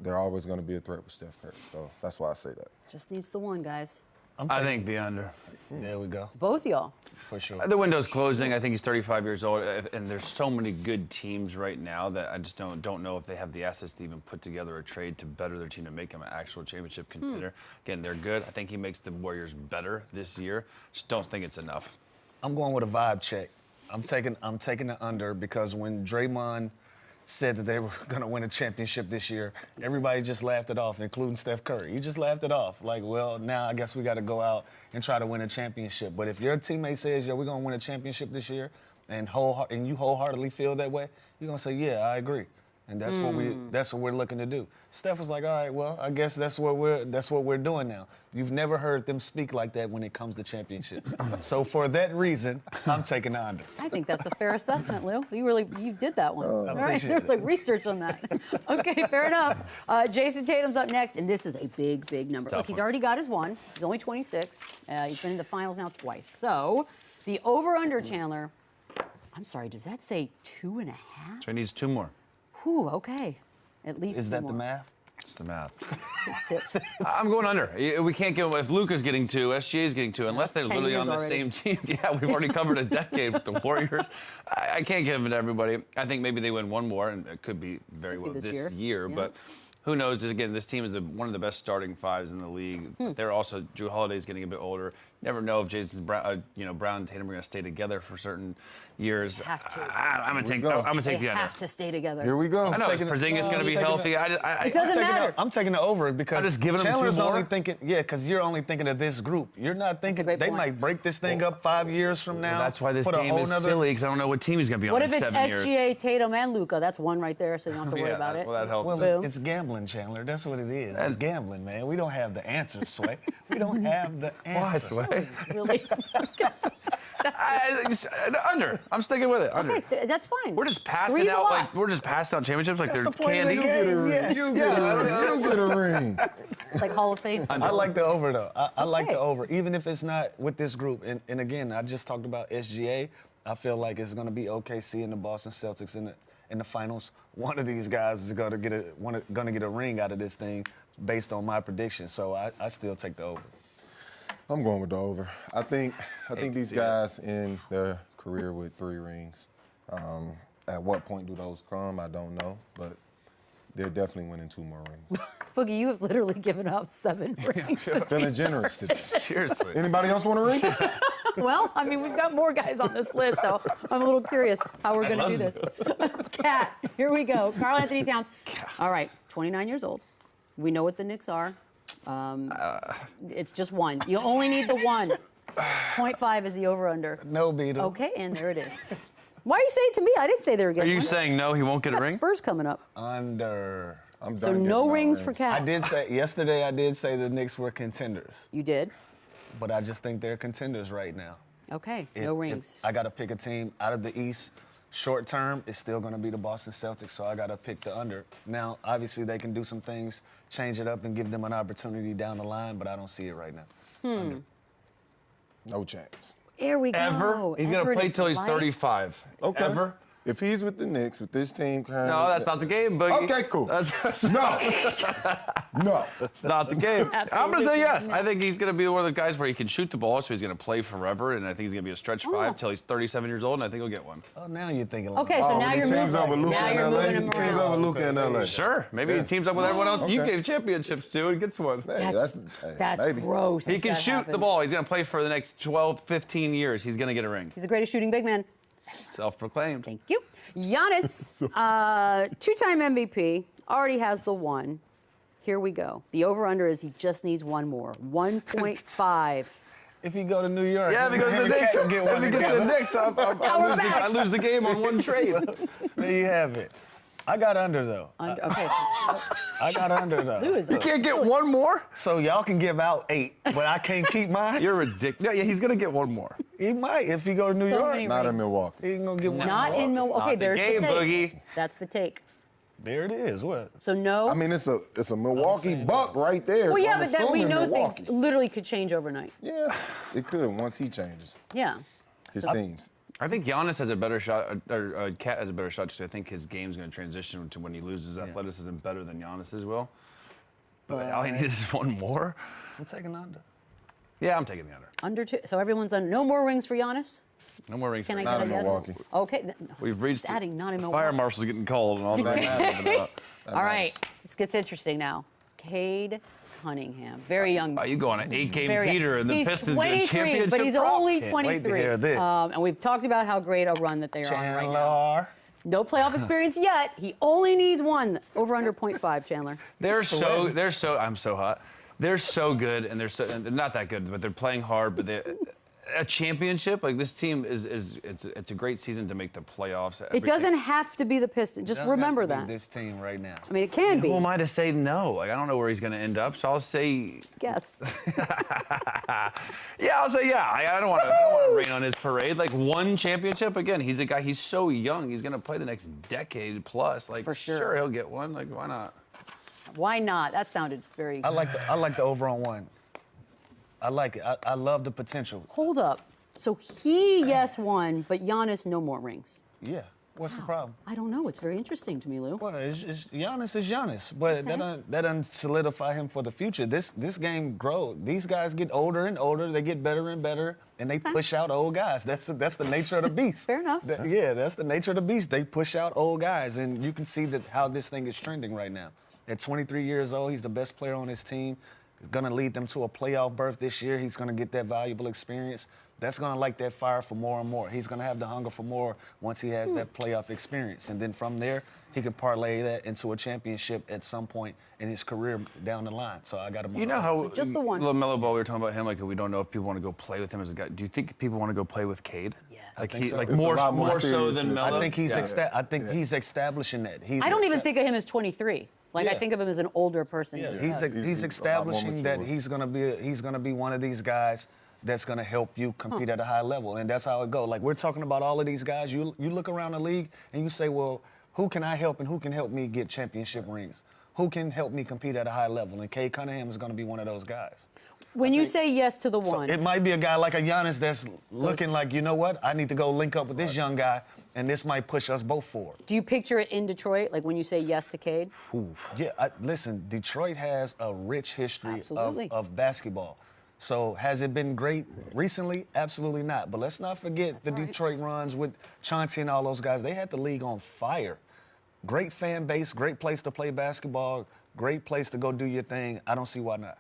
They're always going to be a threat with Steph Curry. So that's why I say that. just needs the one, guys. I think the under. There we go. Both y'all. For sure. The window's closing. I think he's 35 years old, and there's so many good teams right now that I just don't know if they have the assets to even put together a trade to better their team to make them an actual championship contender. Again, they're good. I think he makes the Warriors better this year. Just don't think it's enough. I'm going with a vibe check. I'm taking the under because when Draymond said that they were going to win a championship this year, everybody just laughed it off, including Steph Curry. He just laughed it off. Like, well, now I guess we got to go out and try to win a championship. But if your teammate says, yeah, we're going to win a championship this year, and you wholeheartedly feel that way, you're going to say, yeah, I agree. And that's what we're looking to do. Steph was like, all right, well, I guess that's what we're doing now. You've never heard them speak like that when it comes to championships. So for that reason, I'm taking the under. I think that's a fair assessment, Lou. You did that one. All right, appreciate there's like research on that. Okay, fair enough. Jason Tatum's up next, and this is a big, big number. Look, he's already got his one. He's only 26. He's been in the finals now twice. So the over/under, Chandler. I'm sorry, does that say 2.5? So he needs 2 more. Whew, okay. At least Is two that more. the math? It's the math. It's tips. I'm going under. We can't give them, if Luka's getting 2, SGA's getting 2, unless they're 10 literally years on the already. same team. Yeah, we've already covered a decade with the Warriors. I can't give them to everybody. I think maybe they win 1 more, and it could be very well this year. Yeah. But who knows? Again, this team is one of the best starting 5s in the league. They're also, Drew Holiday's getting a bit older. Never know if Jason Brown, Brown and Tatum are going to stay together for certain years. Have to. I'm going to take They the under. have to stay together. Here we go. I know, is Porzingis going to be healthy? It doesn't matter. I'm taking the over because I'm just giving them 2 Chandler's more? only thinking, because you're only thinking of this group. You're not thinking great they point. might break this thing up 5 years from now. Well, that's why this put a game whole is nother- silly, because I don't know what team he's going to be What on if in it's 7 years. SGA, Tatum, and Luka? That's one right there, so you don't have to worry about it. Well, that helps. Well, Boom. it's gambling, Chandler. That's what it is. It's gambling, man. We don't have the answers, Sway. We don't have the Why, answers. Sway? Really? Under. I'm sticking with it. Under. Okay, that's fine. We're just passing Three's a out lot. like we're just passing out championships like That's they're the point of the candy. game. You get a ring. You get a ring. It's like Hall of Fame. I like the over though. I like the Okay. over, even if it's not with this group. And again, I just talked about SGA. I feel like it's going to be OKC and the Boston Celtics in the finals. One of these guys is going to get a ring out of this thing, based on my prediction. So I still take the over. I'm going with the over. I think these see guys end their career with 3 rings. At what point do those come? I don't know, but they're definitely winning 2 more rings. Boogie, you have literally given out 7 rings. Feeling generous today. Seriously. Anybody else want a ring? Well, I mean, we've got more guys on this list, though. I'm a little curious how we're going to do this. Kat, here we go. Karl Anthony Towns. All right, 29 years old. We know what the Knicks are. It's just 1. You only need the 1. 0.5 is the over-under. No, Beadle. Okay, and there it is. Why are you saying it to me? I didn't say they were Are getting you one. saying no? He won't get a ring. Spurs coming up. Under. I'm So done no giving out rings for Kat. I did say yesterday. I did say the Knicks were contenders, You did? but I just think they're contenders right now. Okay, If- no if rings. I got to pick a team out of the East. Short term, it's still going to be the Boston Celtics, so I got to pick the under. Now, obviously, they can do some things, change it up, and give them an opportunity down the line, but I don't see it right now. No chance. There we go. Ever? He's gonna Ever play is till he's light. 35. Okay. Ever? If he's with the Knicks, with this team, kind No, that's not the game, Boogie. Okay, cool. That's No. No. not the game. I'm Absolutely gonna say yes. not. I think he's gonna be one of those guys where he can shoot the ball, so he's gonna play forever, and I think he's gonna be a stretch 5 till he's 37 years old, and I think he'll get one. Oh, now you're thinking. Okay, so Oh, now when you're he teams moving. over Luka Now in you're LA. moving He him teams around. over Luka in LA. Sure, maybe he teams up with everyone else you Okay. gave championships to and gets one. Hey, That's maybe. gross. He if can that shoot the happens. ball. He's gonna play for the next 12, 15 years. He's gonna get a ring. He's the greatest shooting big man. Self-proclaimed. Thank you. Giannis, 2-time MVP, already has the 1. Here we go. The over-under is he just needs 1 more. 1.5. If you go to New York, Yeah, because the him and Knicks. Cat can get one If he gets the together. Knicks, back. I lose the game on one trade. There you have it. I got under though. Okay. I got under Who though. is You it? can't get one more? So y'all can give out 8, but I can't keep mine. You're ridiculous. Yeah, he's gonna get one more. He might if he go to New So York. many Not in rings. Milwaukee. He's gonna get one. Not in Milwaukee. Okay, Not the there's game, the take. Boogie. That's the take. There it is. What? So no. I mean, it's a Milwaukee buck right there. well, so yeah, I'm but then we assuming know Milwaukee. things literally could change overnight. Yeah, it could once he changes Yeah. his teams. I think Giannis has a better shot, or Cat has a better shot, because I think his game's going to transition to when he loses athleticism better than Giannis's will. But all he needs is one more. I'm taking under. Yeah, I'm taking the under. Under 2. So everyone's on. No more rings for Giannis? No more rings Can for I him. get Not a in yes? Milwaukee. Okay. We've reached Just adding not in the Milwaukee. fire marshal's getting called and all that. All right. This gets interesting now. Cade Cunningham. Very young. You go on an 8-game Very- Peter and the he's Pistons get a 23, championship but he's prop? only Can't 23. wait to hear this. And we've talked about how great a run that they are on right now. Chandler. No playoff experience yet. He only needs 1. Over under 0.5, Chandler. They're so, I'm so hot. They're so good, and they're not that good, but they're playing hard, but a championship, like this team it's a great season to make the playoffs. It doesn't have to be the Pistons. Just Doesn't have remember to be that. This team right now. I mean, it can be. Who am I to say no? Like, I don't know where he's going to end up, so I'll say, Just guess. yeah, I'll say yeah. I don't want to rain on his parade. Like, 1 championship, again, he's a guy, he's so young, he's going to play the next decade plus. Like, For sure. he'll get one. Like, why not? Why not? That sounded very. I like the over on 1. I like it. I love the potential. Hold up. So he, yes, 1, but Giannis, no more rings. Yeah. What's the problem? I don't know. It's very interesting to me, Lou. Well, Giannis is Giannis, but that doesn't solidify him for the future. This game grows. These guys get older and older. They get better and better, and they push out old guys. That's the nature of the beast. Fair enough. Yeah, that's the nature of the beast. They push out old guys, and you can see that how this thing is trending right now. At 23 years old, he's the best player on his team. He's going to lead them to a playoff berth this year. He's going to get that valuable experience. That's going to light that fire for more and more. He's going to have the hunger for more once he has that playoff experience. And then from there, he can parlay that into a championship at some point in his career down the line. So I got him on. You know how just the 1. LaMelo Ball, we were talking about him, like we don't know if people want to go play with him as a guy. Do you think people want to go play with Cade? Yes. Like think so. like It's a more lot more so serious than than Melo? I think he's Yeah. he's establishing that. I don't even think of him as 23. Like, I Yeah. think of him as an older person. Yeah, just he's because. he's He's a lot more establishing that mature. he's gonna be one of these guys that's going to help you compete at a high level. And that's how it goes. Like, we're talking about all of these guys. You look around the league and you say, well, who can I help and who can help me get championship rings? Who can help me compete at a high level? And Cade Cunningham is going to be one of those guys. When you say yes to the one. It might be a guy like a Giannis that's looking like, you know what? I need to go link up with this young guy, and this might push us both forward. Do you picture it in Detroit, like when you say yes to Cade? Yeah, listen, Detroit has a rich history of basketball. So has it been great recently? Absolutely not. But let's not forget the Detroit runs with Chauncey and all those guys. They had the league on fire. Great fan base, great place to play basketball, great place to go do your thing. I don't see why not.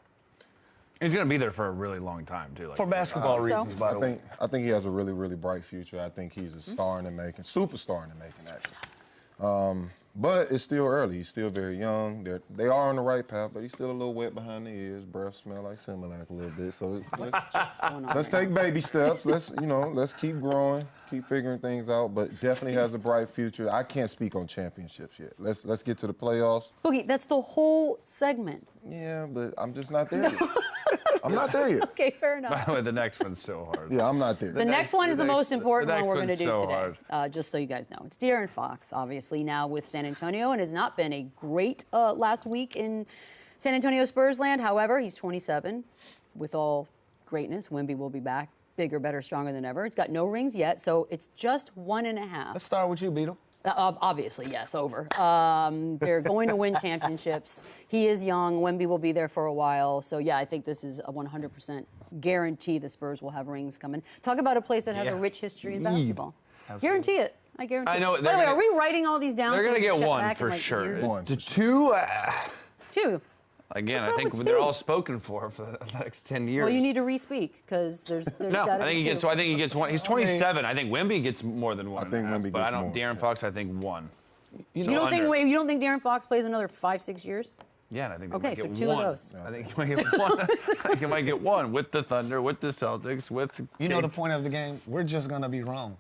He's going to be there for a really long time, too. Like, for basketball reasons, by the way. I think he has a really, really bright future. I think he's a star in the making, superstar in the making, actually. But it's still early. He's still very young. They are on the right path, but he's still a little wet behind the ears. Breath smell like Similac a little bit. So let's take baby steps. Let's keep growing, keep figuring things out. But definitely has a bright future. I can't speak on championships yet. Let's get to the playoffs. Boogie, that's the whole segment. Yeah, but I'm just not there yet. I'm not there yet. Okay, fair enough. By the way, the next one's so hard. Yeah, I'm not there. The next one is the most important one we're going to do so today, just so you guys know. It's De'Aaron Fox, obviously, now with San Antonio, and has not been a great last week in San Antonio Spurs land. However, he's 27. With all greatness, Wemby will be back, bigger, better, stronger than ever. It's got no rings yet, so it's just 1.5. Let's start with you, Beadle. Obviously, yes, over. They're going to win championships. He is young. Wemby will be there for a while. So, yeah, I think this is a 100% guarantee the Spurs will have rings coming. Talk about a place that has a rich history in basketball. Absolutely. Guarantee it. I guarantee it. I know. By the way, are we writing all these down? They're so going to get one back for in, sure. One. The two? Two. Again, What's I wrong think with they're two? all spoken for the next 10 years. Well, you need to re-speak because there's No, got to I think be he two. gets. So I think he gets one. He's 27. I think Wemby gets more than one. I think Wemby but gets I don't. more, De'Aaron yeah. Fox, I think one. You don't think De'Aaron Fox plays another 5-6 years? Yeah, and I think they Okay, might so get two one. of those. I think he might get one. I think he might get one with the Thunder, with the Celtics, with. You know the point of the game? We're just gonna be wrong.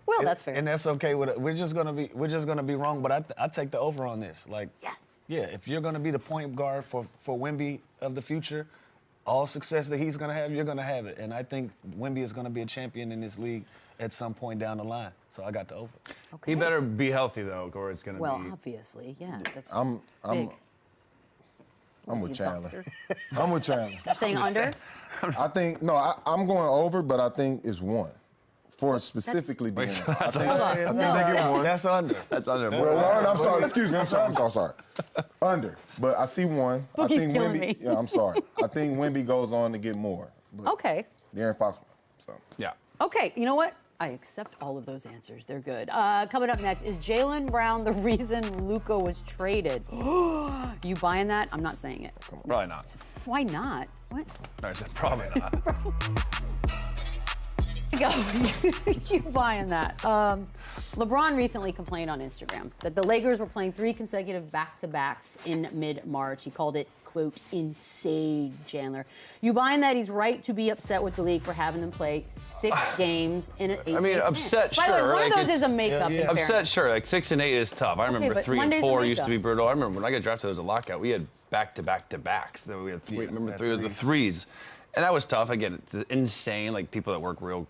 Well, that's fair. And that's okay with it. We're just gonna be wrong. But I take the over on this. Like, Yes. yeah, if you're gonna be the point guard for Wemby of the future, all success that he's gonna have, you're gonna have it. And I think Wemby is gonna be a champion in this league at some point down the line. So I got the over. Okay. He better be healthy though, or it's gonna Well, be. obviously, yeah. That's I'm big. with Chandler. Doctor. I'm with Chandler. You're saying under? I think I'm going over, but I think it's one. For specifically being, I think they get one. That's under. That's under. Well, I'm sorry. Excuse me. I'm sorry. Under, but I see one. I Boogie's think killing Wemby. me. Yeah, I'm sorry. I think Wemby goes on to get more. But Okay. De'Aaron Fox. So Yeah. Okay, you know what? I accept all of those answers. They're good. Coming up next, is Jaylen Brown the reason Luka was traded? You buying that? I'm not saying it. Probably not. Why not? What? No, I said probably not. Go. You buying that? LeBron recently complained on Instagram that the Lakers were playing 3 consecutive back-to-backs in mid-March. He called it, quote, insane, Chandler. You buying that he's right to be upset with the league for having them play 6 games in an 8-day I mean, upset, By the way, sure. one Like, of those it's- is a makeup. in Upset, fairness. sure. Like 6 and 8 is tough. I remember but 3 and Monday's the 4 used to be makeup. brutal. I remember when I got drafted, it was a lockout. We had back-to-back-to-backs. Then we had 3. Remember 3 of the threes. And that was tough. Again, it's insane. Like people that work real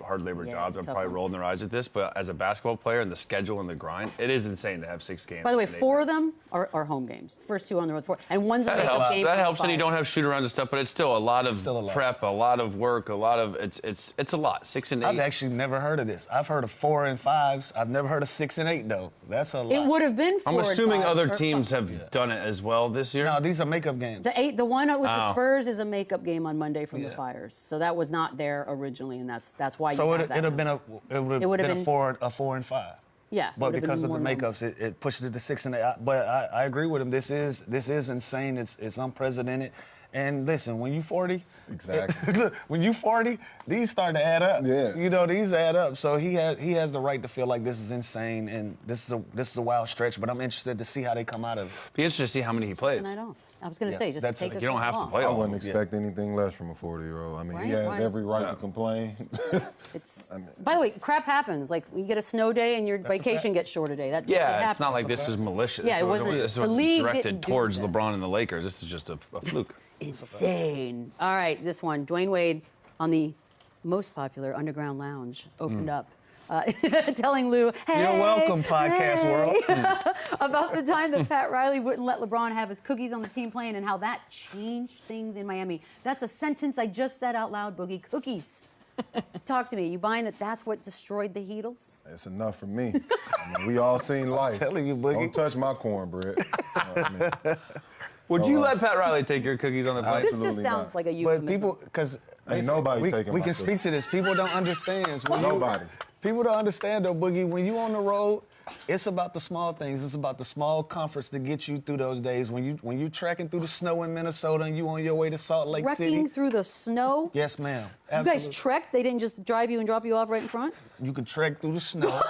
hard labor Yeah, jobs it's a are tough probably one. rolling their eyes at this. But as a basketball player and the schedule and the grind, it is insane to have 6 games. By the way, in 8 4 of days. them are home games. The first 2 on the road, 4. And one's a That makeup helps. game. That from helps, and you 5. don't have shoot-arounds and stuff. But it's still a lot of prep, a lot of work, a lot of it's a lot. 6 and 8. I've actually never heard of this. I've heard of 4 and 5s. I've never heard of 6 and 8 though. That's a lot. It would have been 4 I'm and assuming 5, other or teams 5. have done it as well this year. No, these are makeup games. The one with the Oh. Spurs is a makeup game on Monday from the Fires. So that was not there originally, and that's why So you it have that. would have been a 4 and 5. Yeah, But would've been because of the more normal. makeups, it pushed it to 6 and 8. But I agree with him. This is insane. It's unprecedented. And listen, when you 40, Exactly. look, when you 40, these start to add up. Yeah. You know, these add up. So he has the right to feel like this is insane and this is a wild stretch. But I'm interested to see how they come out of it. Be interested to see how many he plays. A night off. I was going to Yeah, say, just that's take it. a You don't have couple to off. play I all wouldn't of them. expect anything less from a 40-year-old. I mean, he Right, has right. every right to complain. It's, by the way, crap happens. Like you get a snow day and your vacation gets short a day. That Yeah, happens. it's not like this was malicious. Yeah, it wasn't- This the was league directed didn't do towards this. LeBron and the Lakers. This is just a fluke. Insane. All right, this one, Dwayne Wade on the most popular underground lounge opened up. Telling Lou, hey, You're welcome, podcast world. about the time that Pat Riley wouldn't let LeBron have his cookies on the team plane and how that changed things in Miami. That's a sentence I just said out loud, Boogie. Cookies. Talk to me. You buying that that's what destroyed the Heatles? It's enough for me. I mean, we all seen life. telling you, Boogie. Don't touch my cornbread. Would you let Pat Riley take your cookies on the plane? This just Absolutely sounds not. like a But euphemism. people, because Ain't nobody we taking can my speak to this. People don't understand. Nobody. People don't understand though, Boogie. When you on the road, it's about the small things. It's about the small comforts to get you through those days. When you trekking through the snow in Minnesota and you on your way to Salt Lake City. Wrecking through the snow? Yes, ma'am. You guys trekked? They didn't just drive you and drop you off right in front? You can trek through the snow.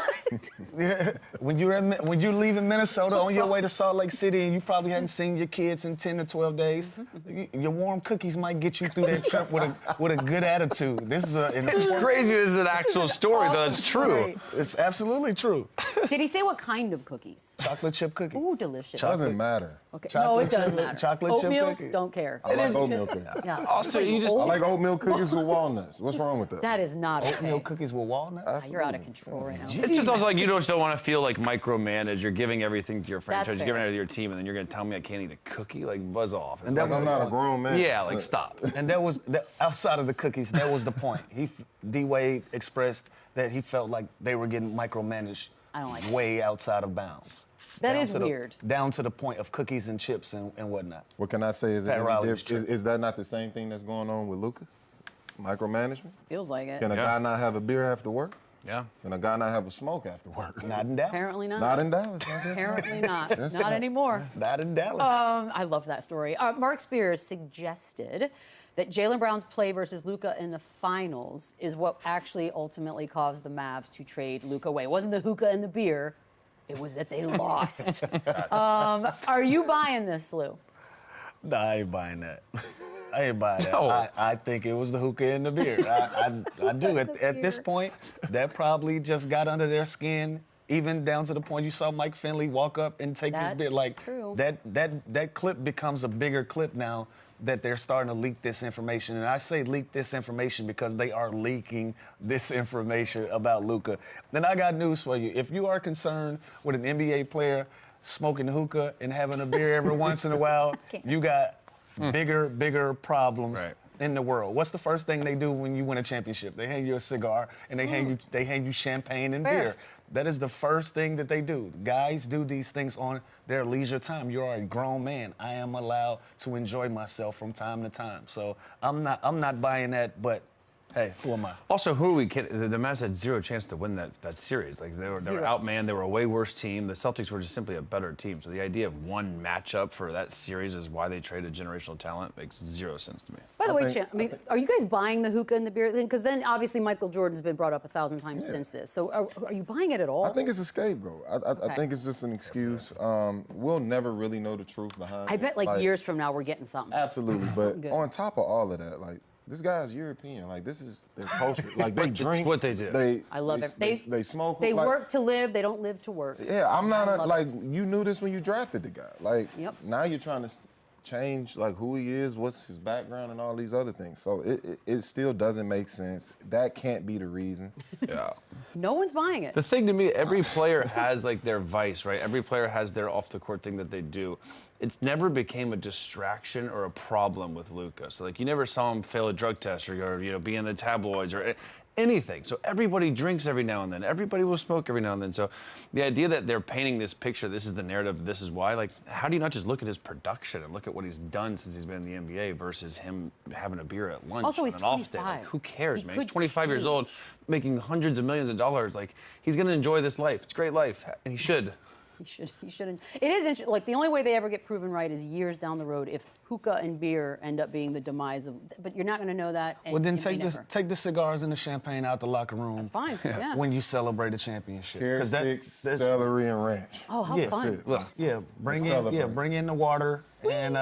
Yeah. When you're leaving Minnesota on your way to Salt Lake City and you probably hadn't seen your kids in 10 to 12 days, your warm cookies might get you through that trip with a good attitude. This is It's crazy this is an actual story, though. It's true. Right. It's absolutely true. Did he say what kind of cookies? Chocolate chip cookies. Ooh, delicious. Doesn't matter. Okay. chocolate No, it does chip- matter. chocolate chip Oatmeal, cookies. don't care. I like oatmeal cookies. Yeah. Also, you just I like oatmeal cookies with walnuts. What's wrong with that? That is not Oatmeal okay. cookies with walnuts. You're out of control right now. It's just also like you just don't want to feel like micromanaged. You're giving everything to your franchise, you're fair. giving it to your team, and then you're going to tell me I can't eat a cookie? Like, buzz off. And that Like, was I'm not a grown man. yeah, like, stop. And outside of the cookies, that was the point. D-Wade expressed that he felt like they were getting micromanaged I don't like it. way outside of bounds. That Down is to the- weird. Down to the point of cookies and chips and whatnot. What can I say? Is, Pat Riley was is that not the same thing that's going on with Luka? Micromanagement? Feels like it. Can a Yeah. guy not have a beer after work? Yeah. Can a guy not have a smoke after work? Not in Dallas. Apparently not. Not in Dallas. Apparently not. That's Not it. anymore. Not in Dallas. I love that story. Mark Spears suggested that Jaylen Brown's play versus Luka in the finals is what actually ultimately caused the Mavs to trade Luka away. It wasn't the hookah and the beer. It was that they lost. Are you buying this, Lou? Nah, I ain't buying that. I ain't buying that. No. I think it was the hookah and the beer. I do. At this point, that probably just got under their skin, even down to the point you saw Mike Finley walk up and take his That's bit. Like true. that clip becomes a bigger clip now that they're starting to leak this information. And I say leak this information because they are leaking this information about Luka. Then I got news for you. If you are concerned with an NBA player smoking hookah and having a beer every once in a while, you got bigger problems Right. in the world. What's the first thing they do when you win a championship? They hand you a cigar and they hand you champagne and Fair. beer. That is the first thing that they do. Guys do these things on their leisure time. You are a grown man. I am allowed to enjoy myself from time to time. So I'm not buying that, but hey, who am I? Also, who are we kidding? The Mavs had zero chance to win that series. Like they were Zero. outmanned. They were a way worse team. The Celtics were just simply a better team. So the idea of one matchup for that series is why they traded generational talent makes zero sense to me. By the way, think- are you guys buying the hookah and the beer thing? Because then obviously Michael Jordan's been brought up 1,000 times since this. So are you buying it at all? I think it's a scapegoat. I Okay. think it's just an excuse. We'll never really know the truth behind I it. bet like years from now we're getting something. Absolutely. But Good. on top of all of that, like, this guy's European. Like, this is their culture. Like, they It's drink. what they do. I love it. They smoke. They like, work to live. They don't live to work. Yeah, I'm not I love like, you knew this when you drafted the guy. Like, Yep. now you're trying to change, like, who he is, what's his background, and all these other things. So it still doesn't make sense. That can't be the reason. Yeah. No one's buying it. The thing to me, every player has like their vice, right? Every player has their off the court thing that they do. It never became a distraction or a problem with Luka. So like you never saw him fail a drug test or be in the tabloids or anything. So everybody drinks every now and then. Everybody will smoke every now and then. So the idea that they're painting this picture, this is the narrative, this is why, like, how do you not just look at his production and look at what he's done since he's been in the NBA versus him having a beer at lunch Also, on he's an off day? 25. Like, who cares, He man? He's could 25 years old, change. making hundreds of millions of dollars. Like, he's going to enjoy this life. It's a great life, and he should. He shouldn't. It is interesting. Like the only way they ever get proven right is years down the road if hookah and beer end up being the demise of. But you're not going to know that. And Well, then you may take the cigars and the champagne out the locker room. Fine. Yeah. When you celebrate a championship. Carrot 'Cause sticks, that's- celery, and ranch. Oh, how Yeah, fun! that's it. Yeah, bring Celebrate. in the water and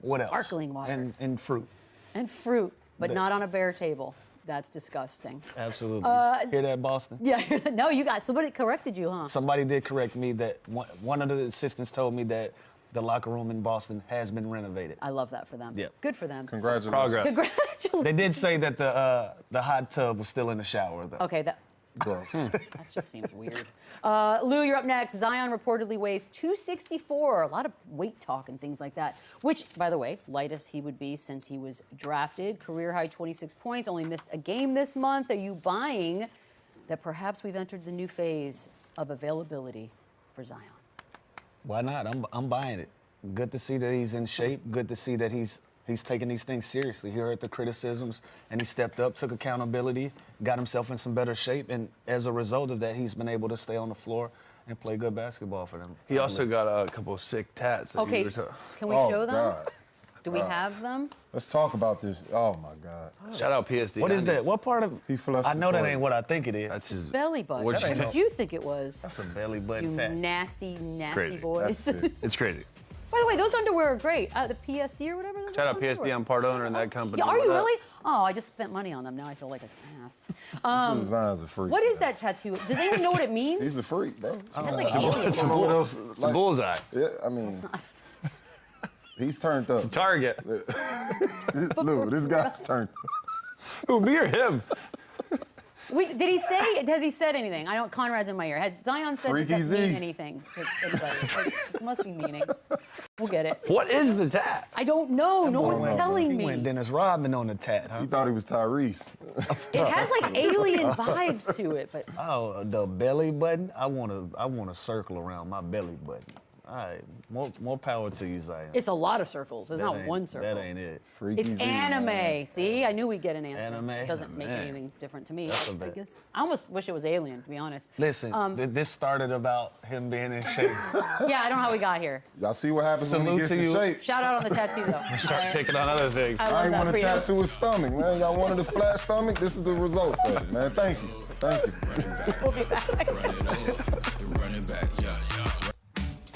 what else? Sparkling water. And fruit. And fruit, but not on a bare table. That's disgusting. Absolutely. Hear that, Boston? Yeah. No, you got somebody corrected you, huh? Somebody did correct me that one of the assistants told me that the locker room in Boston has been renovated. I love that for them. Yep. Good for them. Congratulations. Progress. Congratulations. They did say that the hot tub was still in the shower, though. Okay, that Gross. just seems weird. Lou, you're up next. Zion reportedly weighs 264. A lot of weight talk and things like that, which, by the way, lightest he would be since he was drafted. Career high 26 points, only missed a game this month. Are you buying that perhaps we've entered the new phase of availability for Zion? Why not? I'm buying it. Good to see that he's in shape. Good to see that he's taking these things seriously. He heard the criticisms, and he stepped up, took accountability, got himself in some better shape, and as a result of that, he's been able to stay on the floor and play good basketball for them. He also got a couple of sick tats. That Okay, you were can we Oh, show them? God. Do we have them? Let's talk about this. Oh, my God. Shout out PSD. What is that? What part of? He flushed I the know that toilet. ain't what I think it is. That's his Belly button. What What did you think it was? That's a belly You button fat. nasty, nasty Crazy. boys. That's it. It's crazy. By the way, those underwear are great. The PSD or whatever. those Shout out underwear. PSD. I'm part owner in that company. Yeah, are you What up? really? Oh, I just spent money on them. Now I feel like an ass. Zion's a freak. What is man. that tattoo? Does anyone know what it means? He's a freak, bro. It has like aliens. I don't know what else. It's a bullseye. Yeah, I mean, he's turned up. Target. Look, this guy's turned up. Who, me or him? Did he say? Has he said anything? I don't. Conrad's in my ear. Has Zion said Freaky that Z. mean anything to anybody? Like, it must be meaning. We'll get it. What is the tat? I don't know. No one's telling He me. went Dennis Rodman on the tat, huh? He thought he was Tyrese. It has like alien vibes to it, but Oh, the belly button. I want a circle around my belly button. All right, more power to you, Zion. it's a lot of circles. It's That not ain't- one circle. That ain't it. Freaky It's Z, anime. man. See, I knew we'd get an answer. Anime? It doesn't make Man. anything different to me. That's a I bit. guess I almost wish it was alien, to be honest. Listen, this started about him being in shape. Yeah, I don't know how we got here. Y'all see what happens when he Salute gets to in you. shape. Shout out on the tattoo though. Start picking on other things. I I love ain't that want for to you. tattoo his stomach, man. Y'all wanted a flat stomach. This is the results of it, man. Thank you. Thank you. We'll be back. Run it back, yeah.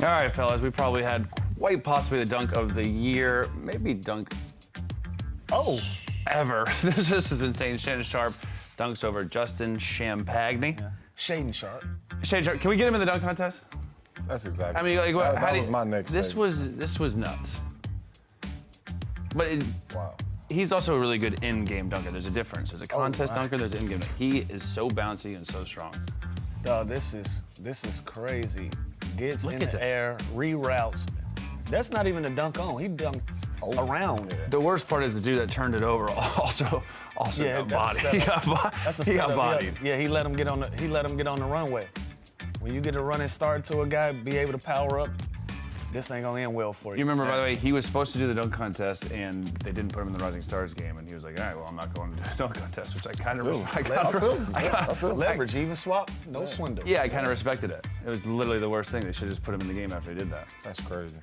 All right, fellas, we probably had quite possibly the dunk of the year, maybe dunk ever. This is insane. Shannon Sharpe dunks over Justin Champagnie. SHAEDON Sharpe. Shannon Sharpe, can we get him in the dunk contest? That's exactly. I mean, like, that, how that do was you, my next. This segment. was nuts. But Wow. he's also a really good in-game dunker. There's a difference. There's a contest dunker. There's an in-game dunker. He is so bouncy and so strong. Dog, this is crazy. Gets Look in at the this. air, reroutes. That's not even a dunk on. He dunked around. The worst part is the dude that turned it over also Yeah, got that's a bodied. He setup. got, That's a he got setup. bodied. Yeah, he let him get on the runway. When you get a running start to a guy, be able to power up, this ain't gonna end well for you. You remember, by the way, he was supposed to do the dunk contest, and they didn't put him in the Rising Stars game, and he was like, all right, well, I'm not going to do the dunk contest, which I kind of I feel Leverage, even swap, no swindle. Yeah, I kind of respected it. It was literally the worst thing. They should have just put him in the game after they did that. That's crazy.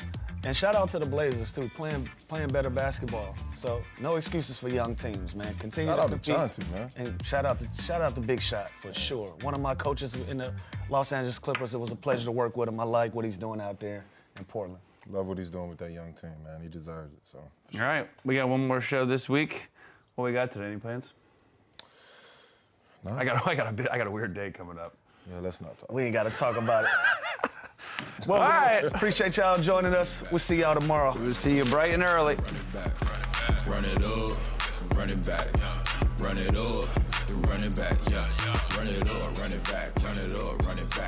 And shout out to the Blazers too, playing better basketball. So no excuses for young teams, man. Continue Shout to out to compete. Chauncey, man. And shout out to Big Shot for sure. One of my coaches in the Los Angeles Clippers. It was a pleasure to work with him. I like what he's doing out there in Portland. Love what he's doing with that young team, man. He deserves it. So. All right, we got one more show this week. What we got today? Any plans? No. I got a weird day coming up. Yeah, let's not talk. We ain't got to talk about it. Well, All right. appreciate y'all joining us. We'll see y'all tomorrow. We'll see you bright and early. Run it up, run it back, run it up, run it back, run it up, run it back, run it up, run it back.